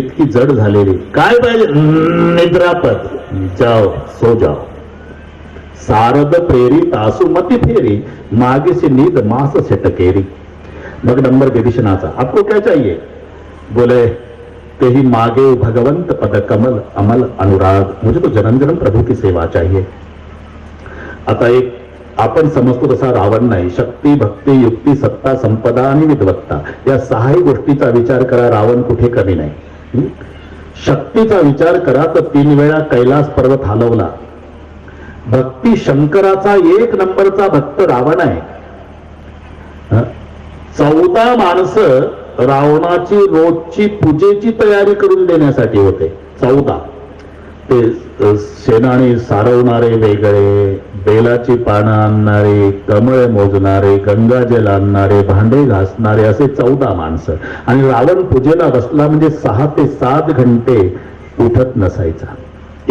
इतकी जड झालेली. काय पाहिजे? निद्रापद. जाओ सो जाओ. सारद प्रेरी तासु मती फेरी, मागे से नींद मास से टकेरी. मग नंबर विभीषणाचा. आपको क्या चाहिए? बोले ते ही मागे भगवंत पद कमल अमल अनुराग. मुझे तो जन्म जन्म प्रभु की सेवा चाहिए. आता एक आपण समजतो तसा रावण नाही. शक्ती, भक्ती, युक्ती, सत्ता, संपदा आणि विद्वत्ता या सहाही गोष्टीचा विचार करा, रावण कुठे कमी नाही. शक्तीचा विचार करा तर 3 वेळा कैलास पर्वत हलवला. भक्ती, शंकराचा 1 नंबरचा भक्त रावण आहे. 14 माणसं रावणाची रोजची पूजेची तयारी करून देण्यासाठी होते. 14. ते शेणाने सारवणारे वेगळे, बेलाची पानं आणणारे, कमळ मोजणारे, गंगाजल आणणारे, भांडे घासणारे, असे 14 माणसं. आणि रावण पूजेला बसला म्हणजे 6 ते 7 घंटे उठत नसायचा.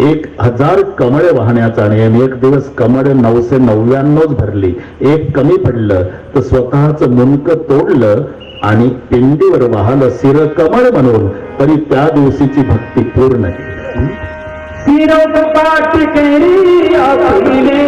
1000 कमळे वाहण्याचा नियम. एक दिवस कमळ 999 भरली. एक कमी पडलं तर स्वतःच मुंडकं तोडलं आणि पिंडीवर वाहलं सिर कमळ म्हणून, तरी त्या दिवशीची भक्ती पूर्ण केली. पाठ करी आपने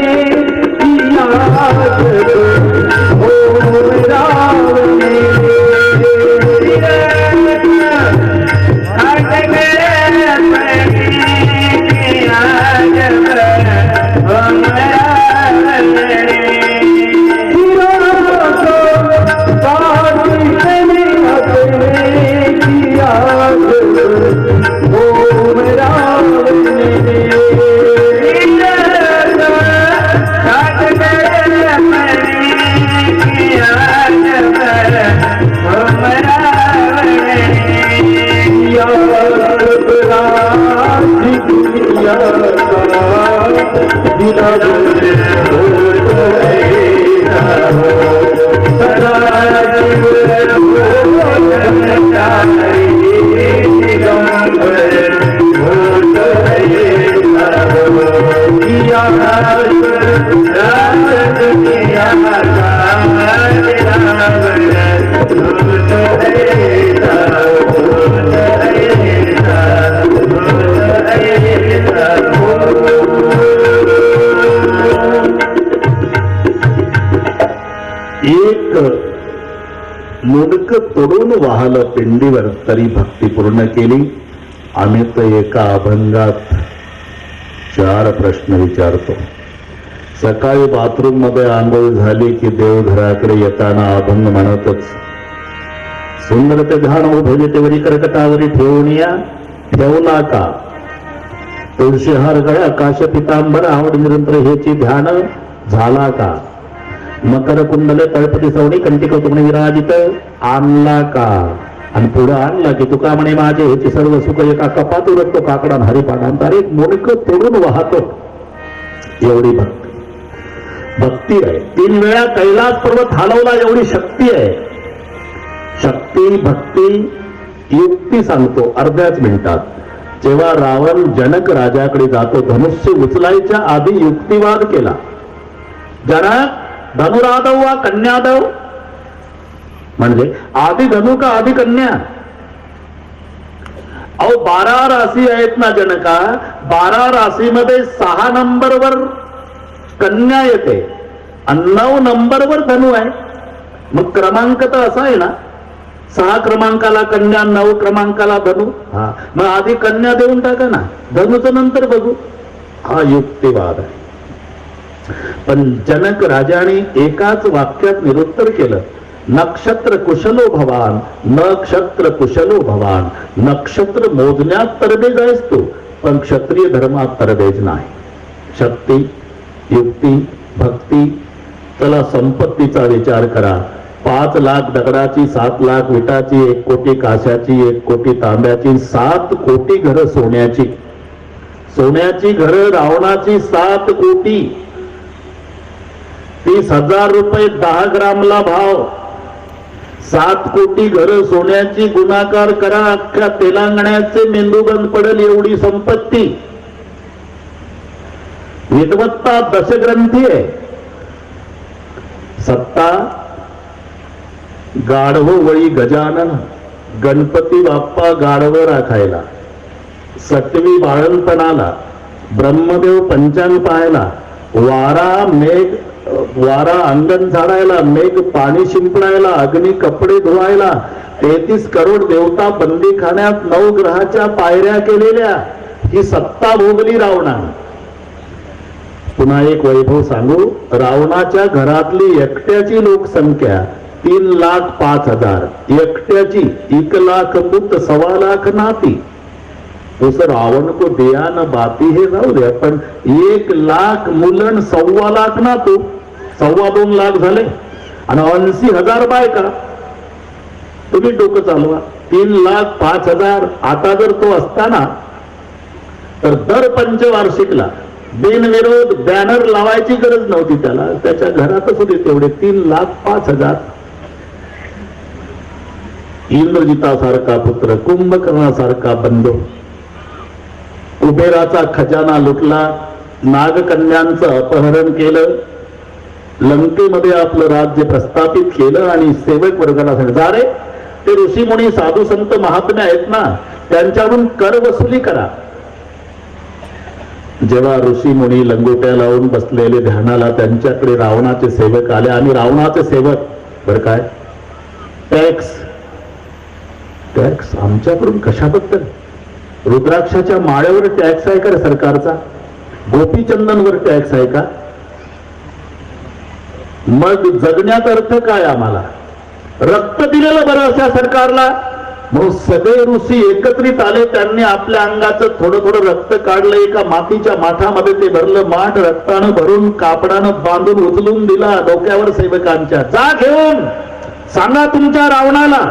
मुंडकं तोडून वाहलं पिंडीवर, तरी भक्ती पूर्ण केली. आम्ही तर एका अभंगात 4 प्रश्न विचारतो. सकाळी बाथरूम मध्ये आंघोळ झाली की देवघराकडे येताना अभंग म्हणतच, सुंदर ते ध्यान उभे कर्कटावरी ठेवून या, ठेवला का? तुळशी हार गळा, काश पितांबर, आवड निरंतर हेची ध्यान झाला का? मकर कुंडले तळपती सवणी कंटिक तुमने विराजित आणला का? आणि पुढे आणला की तुका म्हणे माझे हेची सर्व सुख एका कपात उरकतो काकडा हरिपाठांत. अरे मुंडकं तोडून वाहतो. एवढी भक्ती आहे. 3 वेळा कैलास पर्वत हलवला, एवढी शक्ती आहे. शक्ती, भक्ती, युक्ती सांगतो अर्ध्याच मिनिटात. जेव्हा रावण जनक राजाकडे जातो, धनुष्य उचलायच्या आधी युक्तिवाद केला. जनक, धनुरादव वा कन्यादव? म्हणजे आधी धनु का आधी कन्या? अहो 12 राशी आहेत ना जनका. 12 राशीमध्ये 6 नंबरवर कन्या येते आणि 9 नंबरवर धनु आहे. मग क्रमांक तर असा आहे ना, 6 क्रमांकाला कन्या, 9 क्रमांकाला धनु. मग आधी कन्या देऊन टाका ना, धनुचं नंतर बघू. हा युक्तिवाद आहे. पण जनक राजाने एकाच वाक्यात निरुत्तर केलं. नक्षत्र कुशलो भवान, नक्षत्र कुशलो भवान. नक्षत्र मोजण्यात तरबेज आहेस तू, पण क्षत्रिय धर्मात तरबेज नाही. शक्ती, युक्ती, भक्ती. चला संपत्तीचा विचार करा. 5 लाख दगडाची, 7 लाख विटाची, 1 कोटी काश्याची, 1 कोटी तांब्याची, 7 कोटी घरं सोन्याची. सोन्याची घरं रावणाची 7 कोटी. 30,000 रुपये 10 ग्रामला भाव. 7 कोटी घरं सोन्याची. गुणाकार करा, अख्ख्या तेलंगणाचे मेंदू बंद पडेल एवढी संपत्ती. विद्वत्ता दशग्रंथी आहे. सत्ता गाढव वळी गजानन. गणपती बाप्पा गाढवं राखायला, सटवी बाळणपणाला, ब्रह्मदेव पंचांग पाहायला, वारा अंगण झाडायला, मेघ पाणी शिंपडायला, अग्नी कपडे धुवायला, 33 करोड देवता बंदीखान्यात 9 ग्रहाच्या पायऱ्या केलेल्या, ही सत्ता भोगली रावणानं. पुन्हा एक वैभव सांगू, रावणाच्या घरातली एकट्याची लोकसंख्या 3,05,000, एकट्याची. 1,00,000 पुत 1,25,000 नाती. उस रावण को दिया न बाती हे जाऊ दे, पण 1,00,000 मुलं 1,25,000 ना तू 2.25 लाख झाले आणि 80,000 बायका. तुम्ही डोकं चालवा. 3,05,000. आता जर तो असताना तर दर पंचवार्षिकला बिनविरोध बॅनर लावायची गरज नव्हती त्याला. त्याच्या घरातच होते तेवढे 3,05,000. इंद्रजितासारखा पुत्र, कुंभकर्णासारखा बंधू, कुबेराचा खजाना लुटला, नागकन्यांचं अपहरण केलं, लंकेमध्ये आपलं राज्य प्रस्थापित केलं आणि सेवक वर्गाला सांगितलं, जा रे, ते ऋषीमुनी साधू संत महात्मे आहेत ना, त्यांच्याकडून कर वसुली करा. जेव्हा ऋषीमुनी लंगोट्या लावून बसलेले ध्यानाला त्यांच्याकडे रावणाचे सेवक आले. आणि रावणाचे सेवक बर काय, टॅक्स आमच्याकडून कशाबद्दल? रुद्राक्षाच्या माळ्यावर टॅक्स आहे का रे सरकारचा? गोपीचंदनवर टॅक्स आहे का? मग जगण्यात अर्थ काय आम्हाला? रक्त दिलेलं बरं अशा सरकारला. मग सगळे ऋषी एकत्रित आले. त्यांनी आपल्या अंगाचं थोडं थोडं रक्त काढलं, एका मातीच्या माठामध्ये ते भरलं. माठ रक्तानं भरून कापडानं बांधून उचलून दिला डोक्यावर सेवकांच्या. जा घेऊन सांगा तुमच्या रावणाला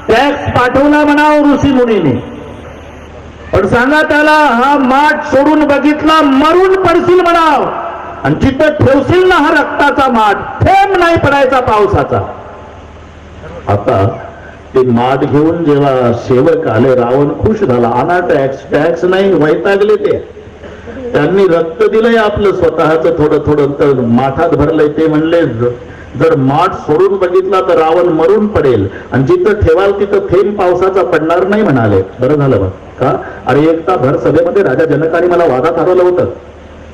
टॅक्स पाठवला म्हणावं ऋषी मुनीने, पण सांगा त्याला हा माठ सोडून बघितला मरून पडशील म्हणाव, आणि जिथं ठेवशील ना हा रक्ताचा माठ, थेंब नाही पडायचा पावसाचा. आता ते माठ घेऊन जेव्हा सेवक आले, रावण खुश झाला. आणा टॅक्स नाही, वैतागले ते. त्यांनी रक्त दिलंय आपलं स्वतःच थोडं थोडं, तर माठात भरलंय. ते म्हणले जर माठ सोडून बघितला तर रावण मरून पडेल, आणि जिथं ठेवाल तिथं थेंब पावसाचा पडणार नाही म्हणाले. बरं झालं बघ का? अरे एकदा भर सभेमध्ये राजा जनकाने मला वादात हरवलं होतं,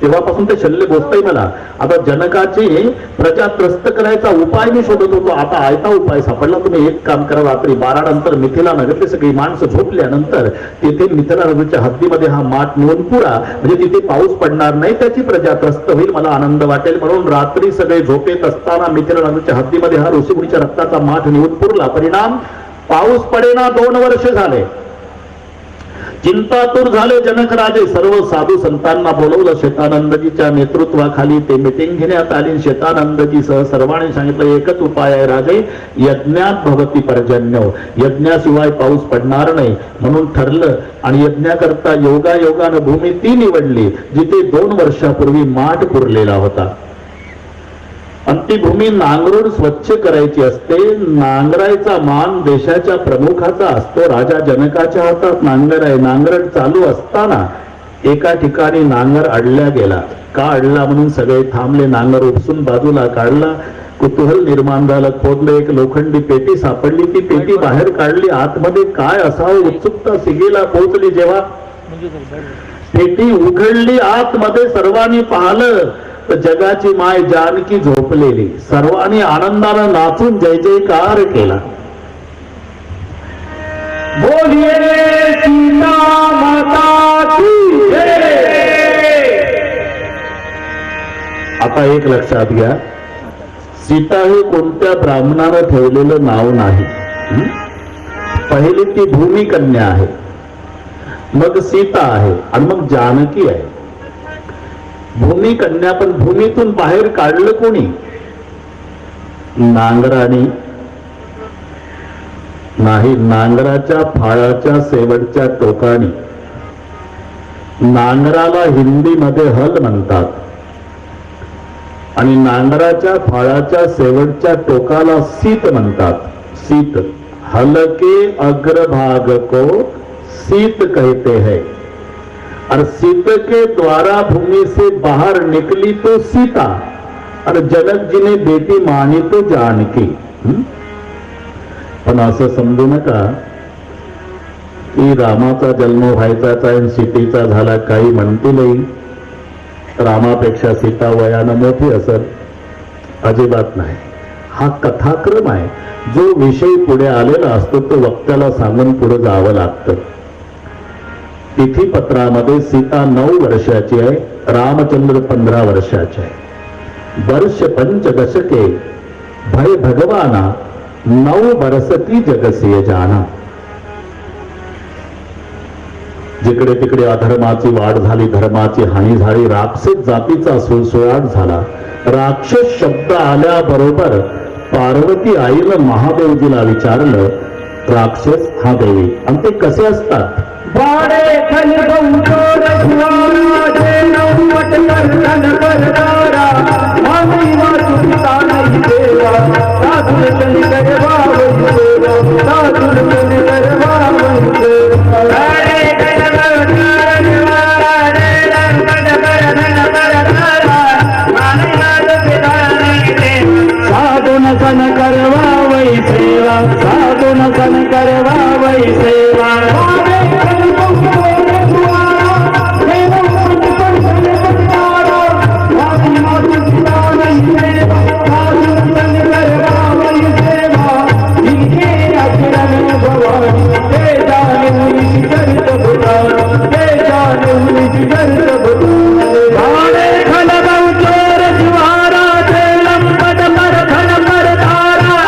तेव्हापासून ते शल्य बोचतंय मला. आता जनकाची प्रजा त्रस्त करायचा उपाय मी शोधत होतो. आता आयता उपाय सापडला. तुम्ही एक काम करा, रात्री 12 नंतर मिथिला नगरतली सगळी माणसं झोपल्यानंतर तिथे मिथिला नगरच्या हद्दीमध्ये हा माठ नेऊन पुरा, म्हणजे तिथे पाऊस पडणार नाही, त्याची प्रजा त्रस्त होईल, मला आनंद वाटेल. म्हणून रात्री सगळे झोपेत असताना मिथिला नगरच्या हद्दीमध्ये हा ऋषीमुनीच्या रक्ताचा माठ नेऊन पुरला. परिणाम, पाऊस पडेना 2 वर्ष झाले. चिंतातूर झाले जनक राजे. सर्व साधू संतांना बोलवलं. शेतानंदजीच्या नेतृत्वाखाली ते मिटिंग घेण्यात आली. शेतानंदजी सह सर्वांनी सांगितलं, एकच उपाय आहे राजे, यज्ञात भवती पर्जन्य, यज्ञाशिवाय पाऊस पडणार नाही म्हणून ठरलं. आणि यज्ञाकरता योगायोगानं भूमी ती निवडली जिथे 2 वर्षापूर्वी माठ पुरलेला होता. आणि ती भूमी नांगरून स्वच्छ करायची असते. नांगरायचा मान देशाच्या प्रमुखाचा असतो. राजा जनकाच्या हातात नांगर आहे. नांगरण चालू असताना एका ठिकाणी नांगर अडल्या गेला. का अडला म्हणून सगळे थांबले. नांगर उपसून बाजूला काढला. कुतूहल निर्माण झालं. खोदलं, एक लोखंडी पेटी सापडली. ती पेटी बाहेर काढली. आतमध्ये काय असावं उत्सुकता सिगेला पोहोचली. जेव्हा पेटी उघडली, आतमध्ये सर्वांनी पाहिलं तर जगाची माय जानकी झोपलेली. सर्वांनी आनंदानं नाचून जय जयकार केला. बोलिए सीता माता की जय. आता एक लक्षात घ्या, सीता हे कोणत्या ब्राह्मणानं ठेवलेलं नाव नाही. पहिली ती भूमी कन्या आहे, मग सीता आहे, आणि मग जानकी आहे. भूमी कन्या, पण भूमीतून बाहेर काढलं कोणी? नांगराने नाही, नांगराच्या फाळाच्या शेवटच्या टोकाने. नांगराला हिंदीमध्ये हल म्हणतात, आणि नांगराच्या फाळाच्या शेवटच्या टोकाला सीत म्हणतात. सीत, हल के अग्रभाग को सीत कहते हैं. और सीता के द्वारा भूमि से बाहर निकली तो सीता, और जनक जी ने बेटी मानी तो जानकी. पण असं समजू नका की रामाचा जन्म व्हायचाच आहे आणि सीतेचा झाला. काही म्हणतीलही रामापेक्षा सीता वयानं मोठी असेल. अजिबात नाही. हा कथाक्रम आहे. जो विषय पुढे आलेला असतो तो वक्त्याला सांगून पुढे जावं लागतं. तिथीपत्रामध्ये सीता 9 वर्षाची आहे, रामचंद्र 15 वर्षाचे आहे. वर्ष पंच दशके भय भगवाना 9 बरसती जगसिय जाना. जिकडे तिकडे अधर्माची वाढ झाली, धर्माची हानी झाली, राक्षस जातीचा सुळसुळाट झाला. राक्षस शब्द आल्याबरोबर पार्वती आईनं महादेवजीला विचारलं, राक्षस हा देवी आणि ते कसे असतात? बाडे खल गौचोर शिवाराजे नवमट कर्तन करदारा मामी वाचु पिता नहीं देवा साधुर चल करवा वैसेवा साधुर चल करवा वैसेवा बाडे खल गौचोर शिवाराजे नवमट कर्तन करदारा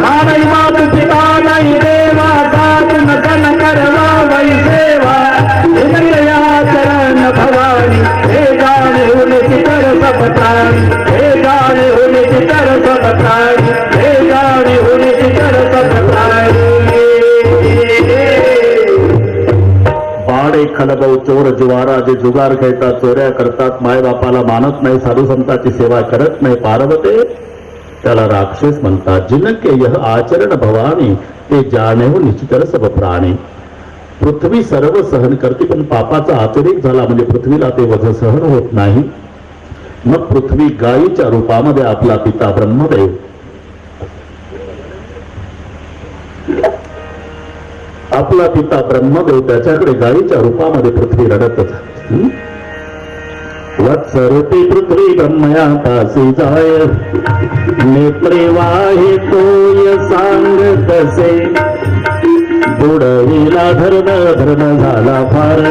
मामी वाचु पिता नहीं देवा साधुन सन करवा वैसेवा साधुन सन करवा वैसेवा खलबव चोर जिवारा, जे जुगार खेळतात, चोऱ्या करतात, मायबापाला मानत नाही, साधू संतांची सेवा करत नाही, पार्वते त्याला राक्षस म्हणतात. जिनके यह आचरण भवानी ते जाणेव निश्चितर सब प्राणी. पृथ्वी सर्व सहन करते पण पापाचा अतिरेक झाला म्हणजे पृथ्वीला ते वध सहन होत नाही. मग पृथ्वी गायीच्या रूपामध्ये आपला पिता ब्रह्मदेव आपला पिता ब्रह्मदेव त्याच्याकडे गायीच्या रूपामध्ये पृथ्वी रडतच. वत्सरूपी पृथ्वी ब्रह्मया पासी जाय नेत्रे वाहे तोय सांग कसे बुडविला धर्म धर्म झाला फार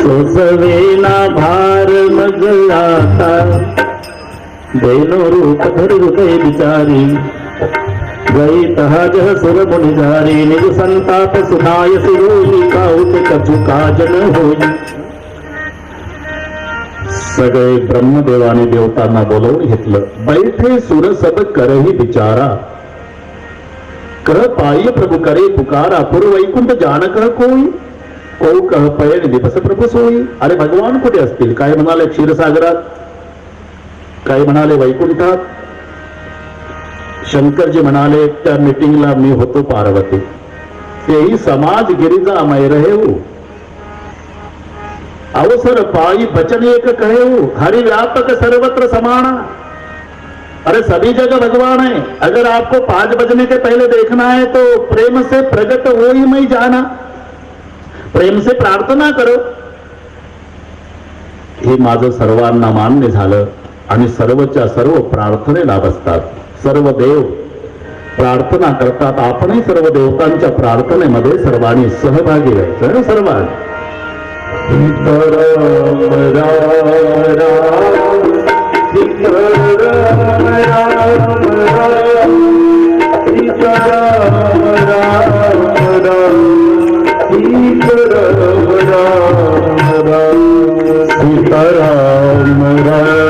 सोसवेना भार मग आता दैनो रूप धर हृदय विचारी गई तहाज सुर मुनिजारी निज संताप सुनाय सिरोली काउत कछु काजन होई. सगळे ब्रह्मदेवाने देवतांना बोलवून घेतलं. बैठे सुर सब करही बिचारा कह पाय प्रभु करे पुकारा पुर वैकुंठ जान कह कोई को कह पयन दिवस प्रभु सोई. अरे भगवान कुठे असतील? काय म्हणाले क्षीरसागरात, काय म्हणाले वैकुंठात. शंकरजी म्हणाले त्या मीटिंगला मी होतो पार्वती. तेही समाज गिरिजा मै रहेऊ अवसर पाई बचन एक कहेऊ हरि व्यापक सर्वत्र समाना. अरे सभी जगह भगवान है. अगर आपको 5 बजने के पहले देखना है तो प्रेम से प्रगट हो ही मैं जाना, प्रेम से प्रार्थना करो. हे माझं सर्वांना मान्य झालं आणि सर्वच्या सर्व प्रार्थनेला बसतात. सर्व देव प्रार्थना करतात. आपणही सर्व देवतांच्या प्रार्थनेमध्ये सर्वांनी सहभागी व्हायचं. सर्वांनी सीताराम राम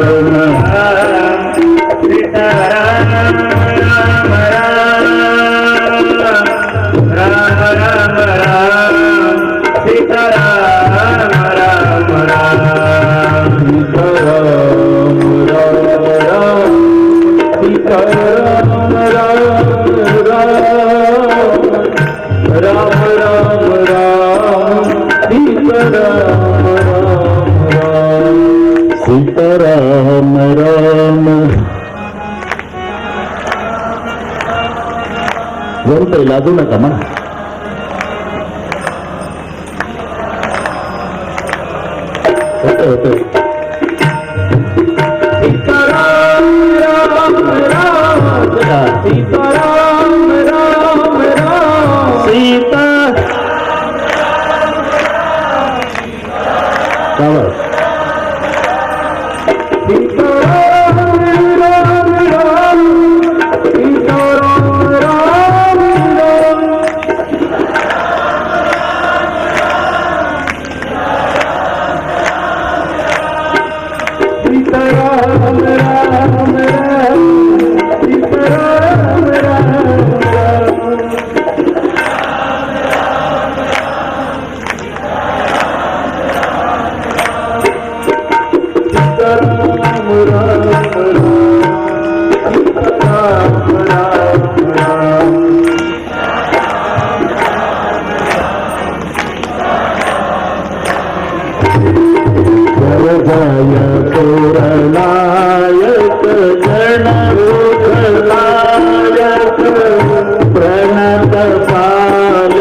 सीताराम राम. जमतंय, लाजू नका म्हणा. शाबास. सीताराम राम राम सीताराम राम राम सीताराम राम राम सीताराम राम राम राम राम राम राम जय जय पुरनायक गणमुखनायक प्रणत पाल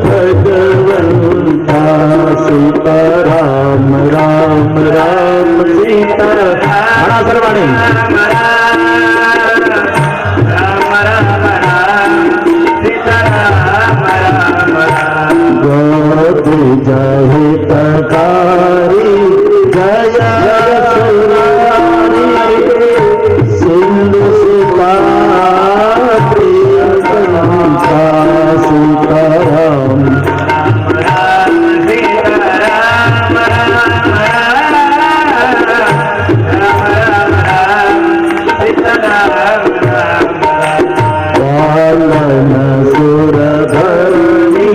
भगवंता सीताराम राम राम सीता. म्हणा सर्वांनी. गोदी जहितकारी जय सुरारी सिंधु सुता प्रियंका सीताराम. पालन सुरधरणी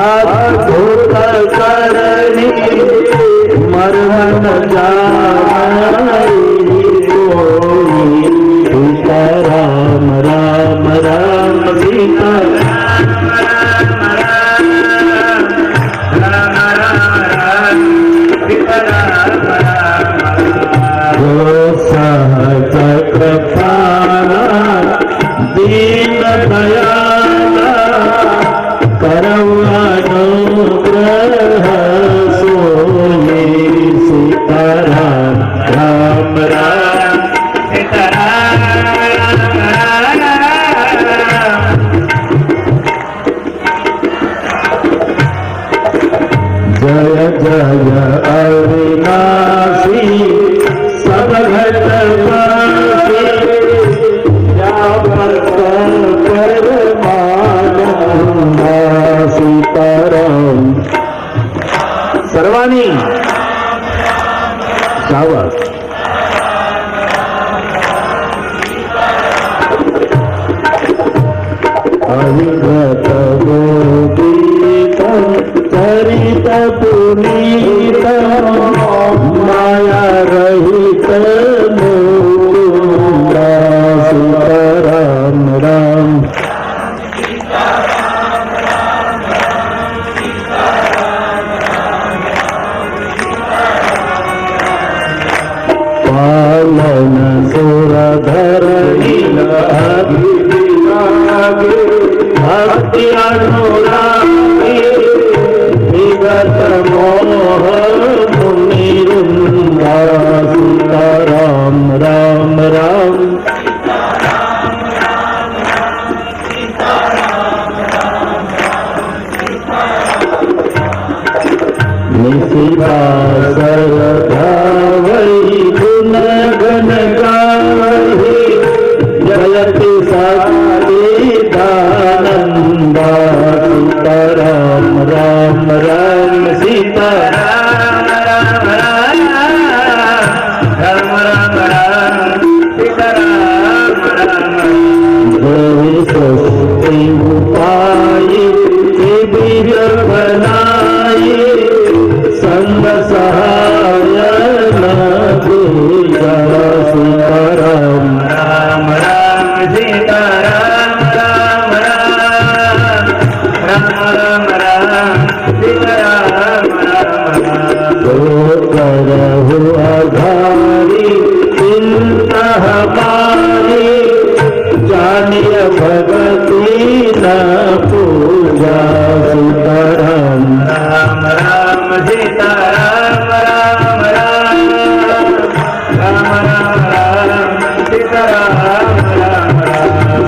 अद्भुत करणी मर्मन जानी कोई सीताराम राम राम सीता. चक्रपाला दीन दयाला करवानुग्रह सोये सीताराम राम राम जय जय अविनाशी सब घटवासी परमानंदा सीताराम. सर्वांनी शाबास. अविगत गोपीत चरित पुनीत माया रहित मुकुंदा सीताराम राम. पालन सुरधरणी भक्ति अनुरागी विगत मोह मुनिवृंदा सीताराम राम राम. निशिबासर धावई गुण गण गावई जयति सच्चिदानंदा सीताराम राम राम सीता. राम राम राम राम राम सीताराम राम जय सस्ती उपाय बीज बनाई संग सहाय न दूजा सीताराम राम राम सीताराम राम राम राम राम सीताराम राम करहु आधारी चिंता हमारी जानिय भगती न पूजा सीताराम राम राम सीताराम राम राम राम राम सीताराम राम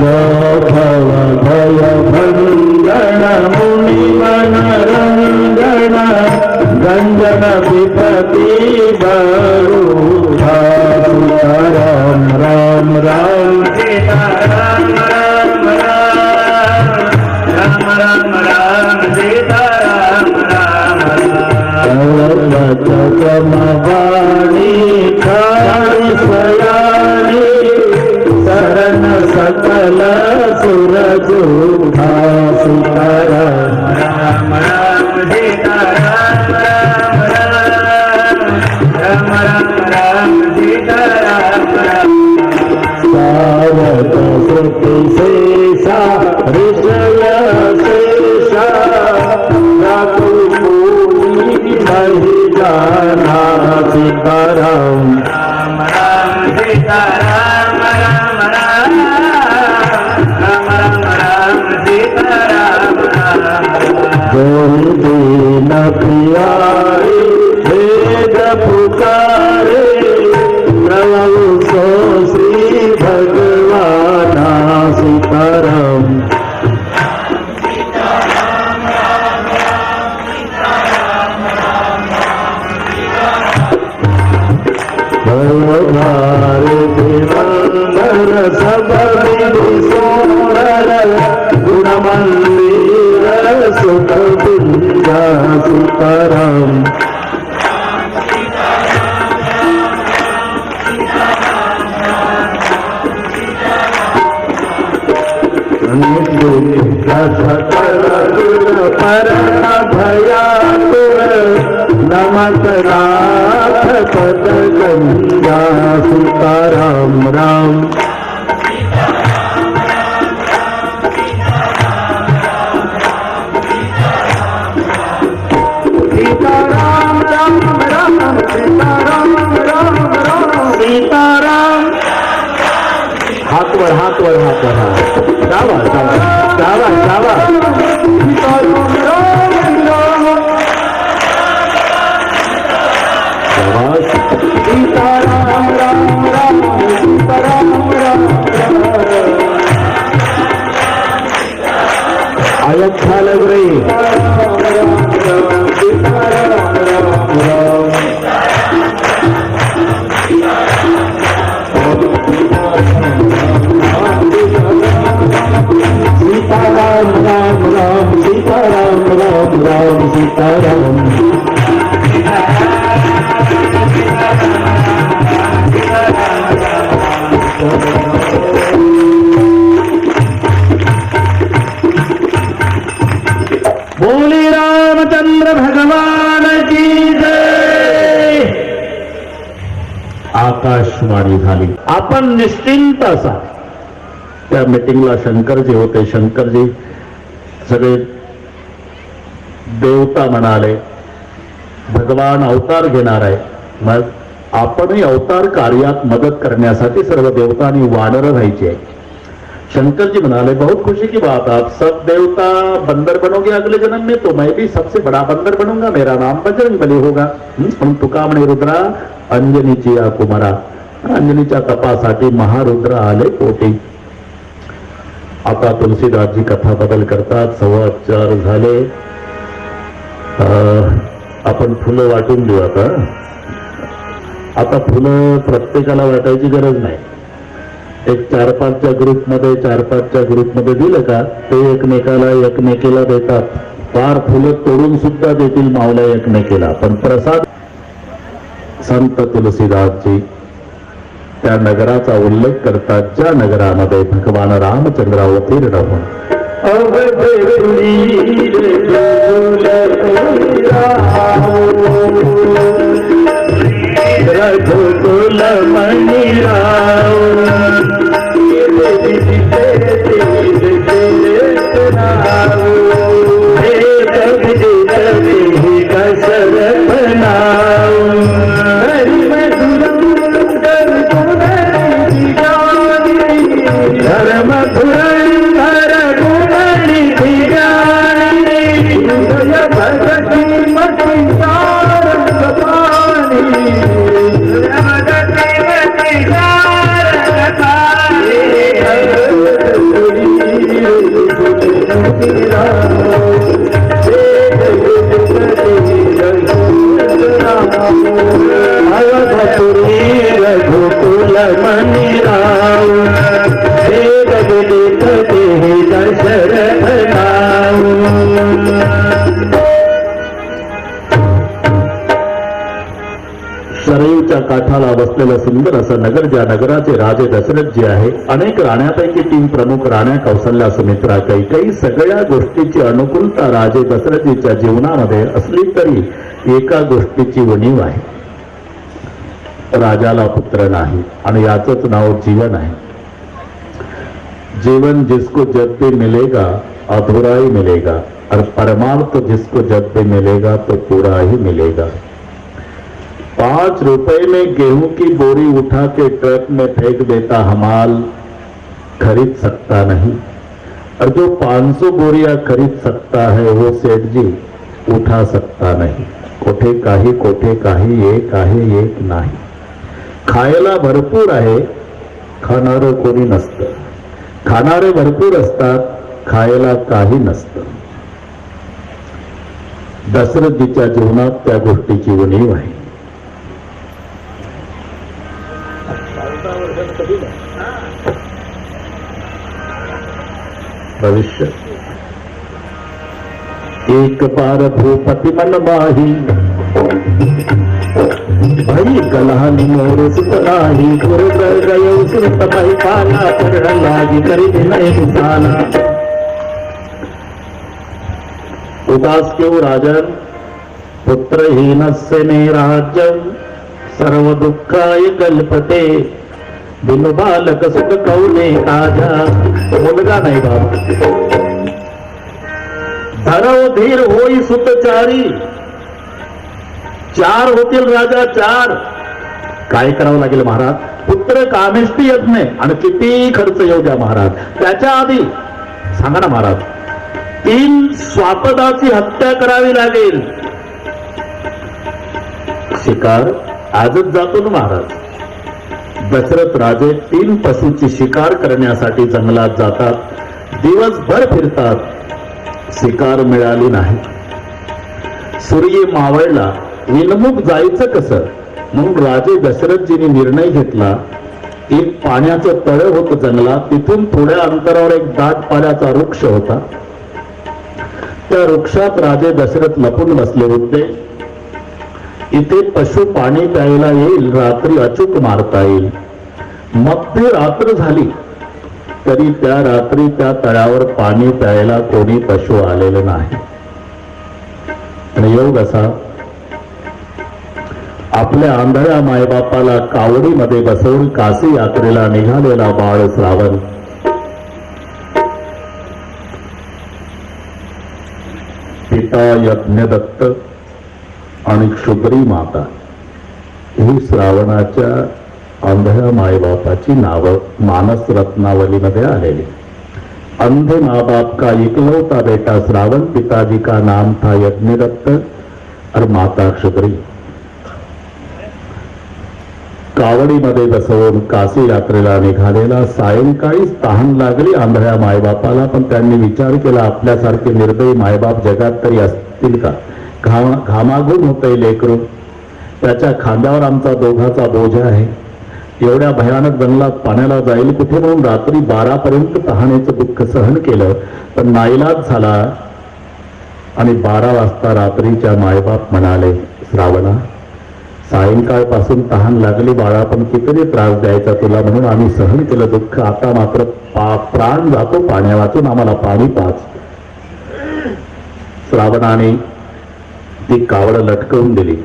भव भय भंजन मुनि मन रंजन गंज मंगन विपति बरूढ़ा सीताराम राम राम सीता राम राम राम राम राम राम सीता राम राम कमवाणी खाई सयानी शरण सकल सुर जोधा सीताराम राम राम सीता राम राम राम राम राम सीता राम राम सावत सुति शेषा ऋषय शेषा रघुपुरी महिजाना सीताराम राम राम सीता राम राम राम राम राम राम सीता राम राम जोहि दीन प्रियारे वेद पुकारे प्रभु सो श्री भगवाना सीताराम भगवारे दिवंबर सब विधि सोनर गुणमंदिर सुख बिंदा सीताराम पर भया नमक नाथ पद गंगा सीताराम राम सीताराम राम राम सीताराम राम राम सीताराम हाथ वर हाथ वर हाथ वर हाथ शाबाश शाबाश शाबाश शाबाश सीताराम राम राम शाबाश सीताराम राम राम सीताराम राम आज अच्छा लग रही सीताराम राम राम सीताराम राम राम सीताराम बोली रामचंद्र भगवान की जय. आकाशवाणी झाली. आपण निश्चिंत असा. त्या मीटिंगला शंकरजी होते. शंकरजी सगळे देवता म्हणाले भगवान अवतार घेणार आहे. मग आपणही अवतार कार्यात मदत करण्यासाठी सर्व देवतांनी वानर व्हायचे आहे. शंकर जी म्हणाले बहुत खुशी की बात, आप सब देवता बंदर बनोगे अगले जन्म में, तो मैं भी सबसे बड़ा बंदर बनूंगा, मेरा नाम बजरंग बली होगा. पण तुका म्हणे रुद्रा अंजनीची या कुमारा. अंजनीच्या तपासाठी महारुद्र आले पोटी. आता तुलसीदासजी कथा बदल करतात. 4:15 झाले. आपण फुलं वाटून देऊ. आता फुलं प्रत्येकाला वाटायची गरज नाही. एक 4-5च्या ग्रुपमध्ये दिलं का ते एकमेकाला देतात. फार फुलं तोडून सुद्धा देतील मावल्या एकमेकीला. पण प्रसाद संत तुलसीदासजी त्या नगराचा उल्लेख करतात ज्या नगरामध्ये भगवान रामचंद्र अवतीर्ण होऊन रघुकुल मणि राव नदीच्या काठाला बसलेलं सुंदर असं नगर, ज्या नगराचे राजे दशरथ जे आहे, अनेक राण्यांपैकी 3 प्रमुख राण्या कौशल्या, सुमित्रा, कैकेयी, सगळ्या गोष्टीची अनुकूलता राजे दशरथीच्या जीवनामध्ये असली तरी एका गोष्टीची उणीव आहे. राजाला पुत्र नाही आणि याचंच नाव जीवन आहे. जीवन जिसको जब भी मिलेगा अधूरा ही मिलेगा और परमार्थ जिसको जब भी मिलेगा तो पूरा ही मिलेगा. 5 रुपए में गेहूं की बोरी उठा के ट्रक में फेंक देता हमाल खरीद सकता नहीं, और जो 500 बोरियां खरीद सकता है वो सेठ जी उठा सकता नाही. कोठे काही एक आहे एक नाही. खायला भरपूर आहे, खाणारं कोणी नसतं. खाणारे भरपूर असतात, खायला काही नसतं. दशरथजीच्या जीवनात त्या गोष्टीची उणीव आहे. भविष्य एक बार भूपति मन माही, भई गलहनी मोर सुतनाही. गुरु कर गयो सुरत मही पाला, पढ़ लागी करी विनय सुताला. उदास क्यों राजन, पुत्रहीनस्य मे राज्यम, सर्व दुःखाय कल्पते. बिनु बालक सुख कौने काजा. मुलगा नाही बाप. धरव धीर होई सुतचारी, 4 होतील राजा 4. काय करावं लागेल महाराज? पुत्र कामेष्टी यज्ञ आणि किती खर्च येऊ द्या महाराज. त्याच्या आधी सांगा ना महाराज, 3 स्वापदाची हत्या करावी लागेल. शिकार आजच जातो ना महाराज. दशरथ राजे 3 पशूची शिकार करण्यासाठी जंगलात जातात. दिवसभर फिरतात, शिकार मिळाली नाही. सूर्य मावळला, विनमुख जायचं कसं म्हणून राजे दशरथजींनी निर्णय घेतला. एक पाण्याचं तळ होतं जंगलात, तिथून थोड्या अंतरावर एक दाट पाल्याचा वृक्ष होता. त्या वृक्षात राजे दशरथ लपून बसले होते. इथे पशु पाणी प्यायला येईल, रात्री अचूक मारता येईल. मध्य रात्र झाली तरी त्या रात्री त्या तळ्यावर पाणी प्यायला कोणी पशु आलेलं नाही. आणि योग असा, आपल्या आंधळ्या मायबापाला कावडीमध्ये बसवून काशी यात्रेला निघालेला बाळ श्रावण पिता यज्ञदत्त आणि क्षुद्री माता ही श्रावणाच्या आंधळ्या मायबापाची नावं मानस रत्नावलीमध्ये आलेली. अंधे माँ बाप का इकलौता बेटा श्रावण, पिताजी का नाम था यज्ञदत्त और माता क्षुद्री. कावडीमध्ये बसवून काशी यात्रेला निघालेला. सायंकाळीच तहान लागली आंधळ्या मायबापाला, पण त्यांनी विचार केला आपल्यासारखे निर्दयी मायबाप जगात तरी असतील का? घामाघूम होतंय लेकरू, त्याच्या खांद्यावर आमचा दोघाचा बोजा आहे. एवढ्या भयानक जंगलात पाण्याला जाईल कुठे म्हणून रात्री 12 पर्यंत तहानेचं दुःख सहन केलं, पण नाईलाज झाला. आणि 12 वाजता रात्रीच्या मायबाप म्हणाले, श्रावणा, सायंकाळपासून तहान लागली बाळा, पण किती त्रास द्यायचा तुला, म्हणून आम्ही सहन केलं दुःख. आता मात्र प्राण जातो पाण्या वाचून, आम्हाला पाणी पाच. श्रावणाने ती कावड लटकवून दिली.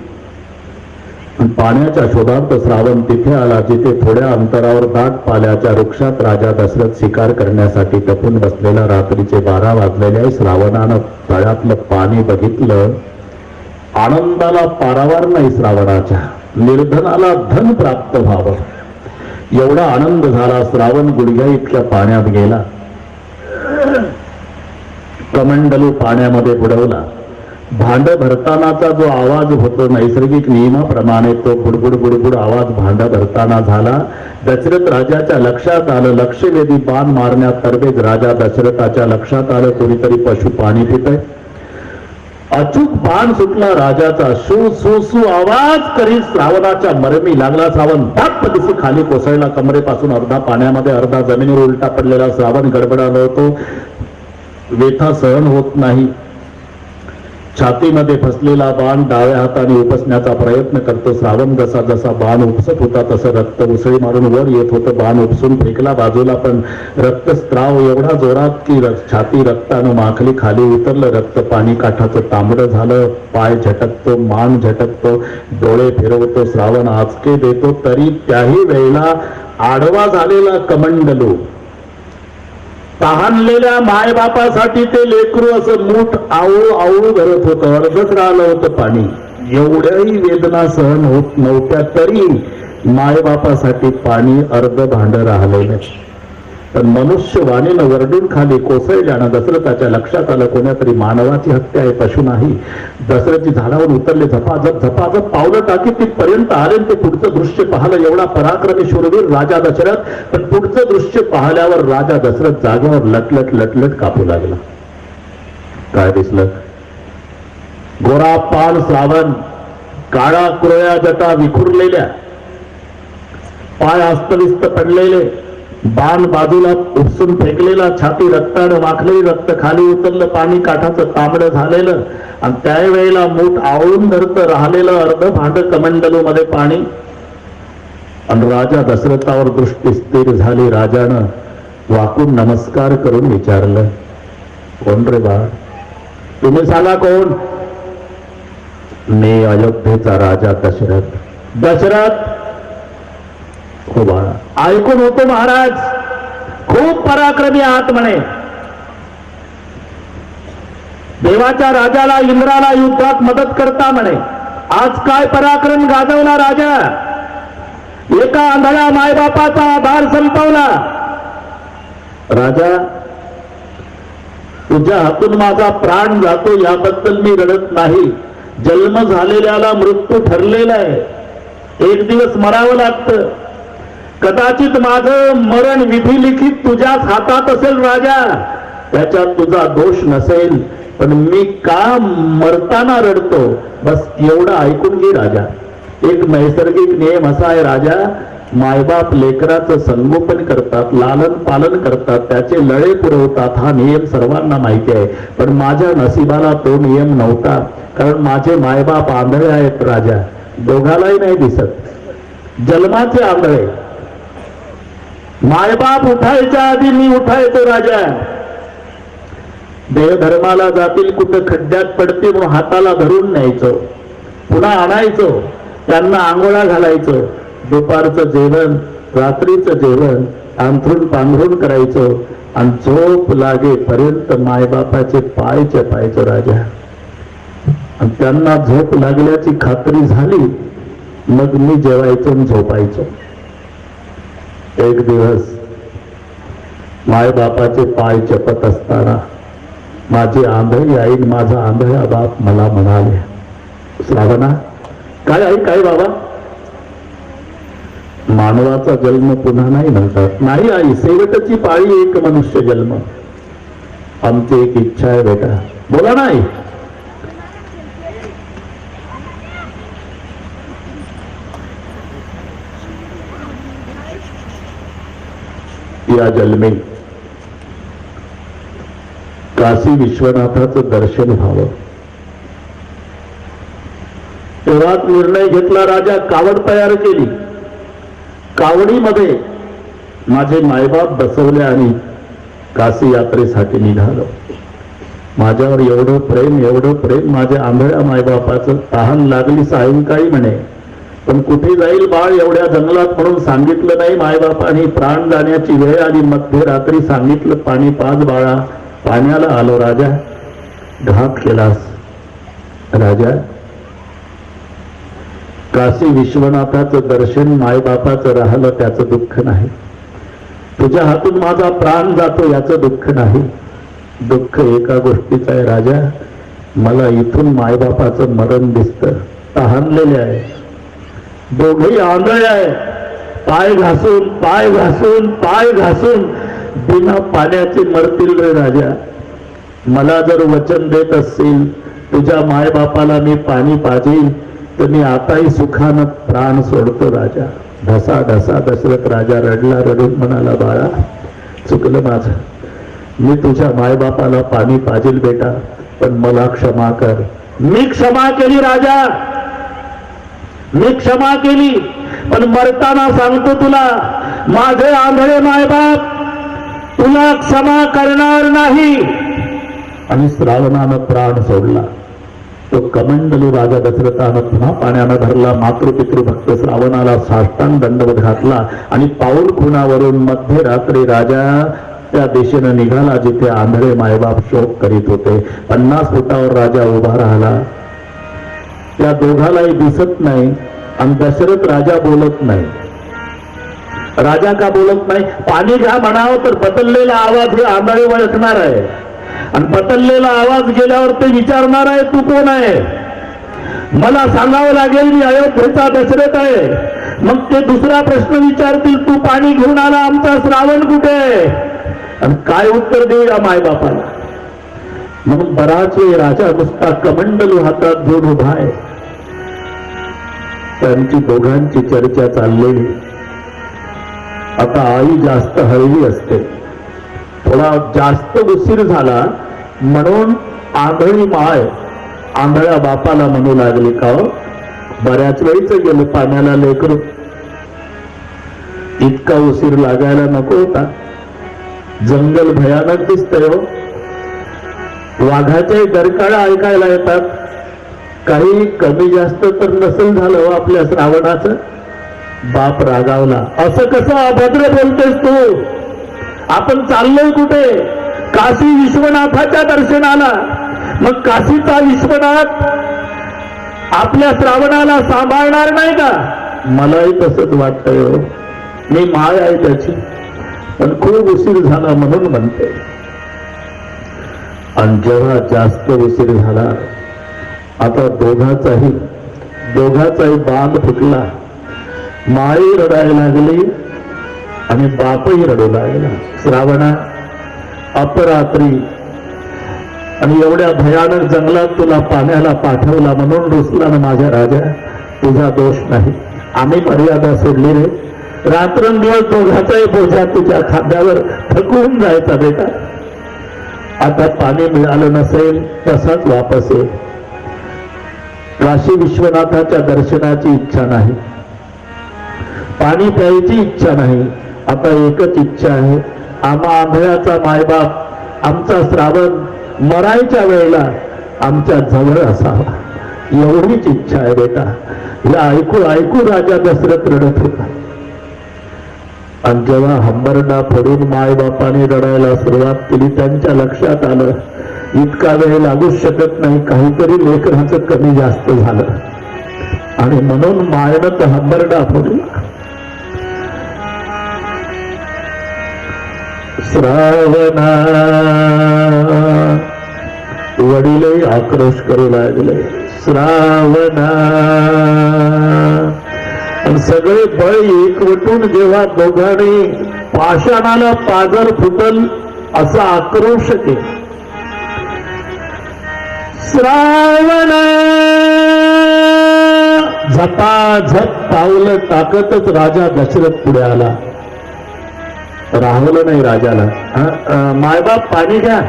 पाण्याच्या शोधार्थ श्रावण तिथे आला जिथे थोड्या अंतरावर दाट पाल्याच्या वृक्षात राजा दशरथ शिकार करण्यासाठी टपून बसलेला. रात्रीचे 12 वाजलेले. श्रावणानं तळ्यातलं पाणी बघितलं. आनंदाला पारावार नाही श्रावणाच्या. निर्धनाला धन प्राप्त व्हावं एवढा आनंद झाला. श्रावण गुडघ्या इतक्या पाण्यात गेला. कमंडलू पाण्यामध्ये बुडवला. भांड भरतानाचा जो आवाज होतो नैसर्गिक नियमाप्रमाणे तो बुडबुड बुडबुड आवाज भांड भरताना झाला. दशरथ राजाच्या लक्षात आलं. लक्षवेधी बाण मारण्यात तरबेज राजा दशरथाच्या लक्षात आलं कोणीतरी पशु पाणी पितय. अचूक बाण सुटला राजाचा. शू सू सू आवाज करीत श्रावणाच्या मरमी लागला. श्रावण धप्प दिसी खाली कोसळला. कमरेपासून अर्धा पाण्यामध्ये अर्धा जमिनीवर उलटा पडलेला श्रावण गडबडाला होतो. व्यथा सहन होत नाही. छातीमध्ये फसलेला बाण डाव्या हाताने उपसण्याचा प्रयत्न करतो. श्रावण जसा जसा बाण उपसत होता तसं रक्त उसळी मारून वर येत होतं. बाण उपसून फेकला बाजूला, पण रक्तस्त्राव एवढा जोरात की छाती रक्तानं माखली. खाली उतरलं रक्त, पाणी काठाचं तांबडं झालं. पाय झटकतो, मान झटकतो, डोळे फिरवतो, श्रावण आचके देतो. तरी त्याही वेळेला आडवा झालेला कमंडलू, तहानलेल्या मायबापासाठी ते लेकरू असं मूठ आवळू आवळू धरत होतं. अर्धच राहिलं होतं पाणी. एवढ्याही वेदना सहन होत नव्हत्या तरी मायबापासाठी पाणी अर्ध भांड राहिलं. पण मनुष्य वाणीनं वरडून खाली कोसळल्यानं दशरथाच्या लक्षात आलं कोण्यातरी मानवाची हत्या आहे, पशु नाही. दशरथजी झाडावर उतरले, झपाझप झपाझप पावलं टाकी तिथपर्यंत आले. ते पुढचं दृश्य पाहिलं. एवढा पराक्रमी शूरवीर राजा दशरथ, पण पुढचं दृश्य पाहिल्यावर राजा दशरथ जागेवर लटलट लटलट कापू लागला. काय दिसलं? गोरा पान श्रावण, काळा कुरळ्या जटा विखुरलेल्या, पाय अस्तव्यस्त पडलेले, बाण बाजूला उपसून फेकलेला, छाती रक्तानं माखलेली, रक्त खाली उतरलं, पाणी काठाचं तांबडं झालेलं. आणि त्यावेळेला मूठ आवळून धरत राहिलेलं अर्ध भांड कमंडलू मध्ये पाणी. आणि राजा दशरथावर दृष्टी स्थिर झाली. राजानं वाकून नमस्कार करून विचारलं, कोण रे बा? तुम्ही सांगा कोण? मी अयोध्येचा राजा दशरथ. दशरथ? हो बाळा, ऐकून होतो महाराज, खूप पराक्रमी आहात म्हणे. देवाच्या राजाला, इंद्राला युद्धात मदत करता म्हणे. आज काय पराक्रम गाजवला राजा? एका आंधळ्या मायबापाचा आधार संपवला. राजा, तुझ्या हातून माझा प्राण जातो याबद्दल मी रडत नाही. जन्म झालेल्याला मृत्यू ठरलेला आहे. एक दिवस मरावं लागतं. कदाचित माझं मरण विधी लिखित तुझ्याच हातात असेल राजा, त्याच्यात तुझा दोष नसेल. पण मी का मरताना रडतो? बस एवढं ऐकून घे राजा. एक नैसर्गिक नियम असा आहे राजा, मायबाप लेकराचं संगोपन करतात, लालन पालन करतात, त्याचे लळे पुरवतात. हा नियम सर्वांना माहिती आहे. पण माझ्या नशिबाला तो नियम नव्हता. कारण माझे मायबाप आंधळे आहेत राजा, दोघालाही नाही दिसत, जन्माचे आंधळे. मायबाप उठायच्या आधी मी उठायचो राजा. देवधर्माला जातील, कुठं खड्ड्यात पडते म्हणून हाताला धरून न्यायचो, पुन्हा आणायचो, त्यांना आंघोळा घालायचो. दुपारचं जेवण, रात्रीचं जेवण अंथरून पांघरून करायचो. आणि झोप लागेपर्यंत मायबापाचे पाय चपायचो राजा. आणि त्यांना झोप लागल्याची खात्री झाली मग मी जेवायचो आणि झोपायचो. एक दिवस मायबापाचे पाय चपत असताना माझी आंधळी आई, माझा आंधळा बाप मला म्हणाले, श्रावणा, काय आई, काय बाबा? मानवाचा जन्म पुन्हा नाही म्हणतात. नाही आई, शेवटची पाळी एक मनुष्य जन्म. आमची एक इच्छा आहे बेटा. बोला नाही. या जन्मी काशी विश्वनाथाचं दर्शन व्हावं. तेव्हाच निर्णय घेतला राजा. कावड तयार केली. कावडीमध्ये माझे मायबाप बसवले आणि काशी यात्रेसाठी निघालो. माझ्यावर एवढं प्रेम, एवढं प्रेम माझ्या आंधळ्या मायबापाचं. तहान लागली सायंकाळी म्हणे, पण कुठे जाईल बाळ एवढ्या जंगलात म्हणून सांगितलं नाही मायबापाने. प्राण जाण्याची वेळ आली, मध्यरात्री सांगितलं, पाणी पाज बाळा. पाण्याला आलो राजा. घात केलास राजा. काशी विश्वनाथाचं दर्शन मायबापाचं राहिलं त्याचं दुःख नाही. तुझ्या हातून माझा प्राण जातो याचं दुःख नाही. दुःख एका गोष्टीचं आहे राजा, मला इथून मायबापाचं मरण दिसतं. तहानलेले आहे, दोघेही आंधळे आहे. पाय घासून पाय घासून पाय घासून बिना पाण्याचे मरतील रे राजा. मला जर वचन देत असतील तुझ्या मायबापाला मी पाणी पाजील तर मी आताही सुखानं प्राण सोडतो राजा. ढसा ढसा दशरथ राजा रडला. रडून म्हणाला, बाळा चुकलं माझं, मी तुझ्या मायबापाला पाणी पाजील बेटा, पण मला क्षमा कर. मी क्षमा केली राजा, मी क्षमा केली, पण मरताना सांगतो तुला, माझे आंधळे मायबाप तुला क्षमा करणार नाही. आणि श्रावणानं प्राण सोडला. तो कमंडलू राजा दशरथानं पुन्हा पाण्यानं धरला. मातृपितृ भक्त श्रावणाला साष्टांग दंडवत घातला आणि पाऊल खुणावरून मध्यरात्री राजा त्या दिशेनं निघाला जिथे आंधळे मायबाप शोक करीत होते. 50 फुटावर राजा उभा राहिला. त्या दोघालाही दिसत नाही आणि दशरथ राजा बोलत नाही. राजा का बोलत नाही? पाणी घ्या म्हणावं तर बदललेला आवाज हे आंधळे ओळखणार आहे आणि बदललेला आवाज गेल्यावर ते विचारणार आहे तू कोण आहे. मला सांगावं लागेल मी अयोध्येचा दशरथ आहे. मग ते दुसरा प्रश्न विचारतील, तू पाणी घेऊन आला, आमचा श्रावण कुठे आहे? आणि काय उत्तर देईल या मायबापाला? म्हणून बराच वेळ राजा नुसता कमंडलू हातात घेऊन उभा आहे. त्यांची दोघांची चर्चा चाललेली. आता आई जास्त हळवी असते. थोडा जास्त उशीर झाला म्हणून आंधळी माय आंधळ्या बापाला म्हणू लागली, का हो, बऱ्याच वेळीच गेलं पाण्याला लेकरू, इतका उशीर लागायला नको होता. जंगल भयानक दिसतंय हो. वाघाचे डरकाळा ऐकायला येतात. काही कमी जास्त तर नसेल झालं हो आपल्या श्रावणाचं. बाप रागावला, असं कसं अभद्र बोलतेस तू? आपण चाललोय कुठे? काशी विश्वनाथाच्या दर्शनाला. मग काशीचा विश्वनाथ आपल्या श्रावणाला सांभाळणार नाही का? मलाही तसंच वाटतंय हो. मी माय आहे त्याची, पण खूप उशीर झाला म्हणून म्हणते. आणि जेव्हा जास्त उशीर झाला, आता दोघाचाही बांध फुटला. माई रडायला लागली आणि बापही रडू लागला. श्रावणा, अपरात्री आणि एवढ्या भयानक जंगलात तुला पाण्याला पाठवला म्हणून रुसला ना माझ्या राजा. तुझा दोष नाही, आम्ही मर्यादा सोडली रे. रात्रंदिवस दोघाचाही बोजा तुझ्या खांद्यावर थकून जायचा बेटा. आता पाणी मिळालं नसेल तसाच वापस ये. काशी विश्वनाथाच्या दर्शनाची इच्छा नाही, पाणी प्यायची इच्छा नाही. आता एकच इच्छा आहे, आम्हा आंधळ्याचा मायबाप आमचा श्रावण मरायच्या वेळेला आमच्या जवळ असावा, एवढीच इच्छा आहे बेटा. या ऐकू ऐकू राजा दशरथ रडत होता. आणि जेव्हा हंबरडा फोडून मायबापाने रडायला सुरुवात केली, त्यांच्या लक्षात आलं इतका वेळ लागूच शकत नाही, काहीतरी लेकराचं कमी जास्त झालं. आणि म्हणून मायनं तर हंबरडा फोडला. श्रावणा, वडीलही आक्रोश करू लागले. श्रावणा, आणि सगळे बळ एकवटून जेव्हा दोघांनी पाषाणाला पाजर फुटल असा आक्रोश केला. श्रावण, झपाझप पावलं टाकतच राजा दशरथ पुढे आला. राहवलं नाही राजाला. मायबाप पाणी घ्या.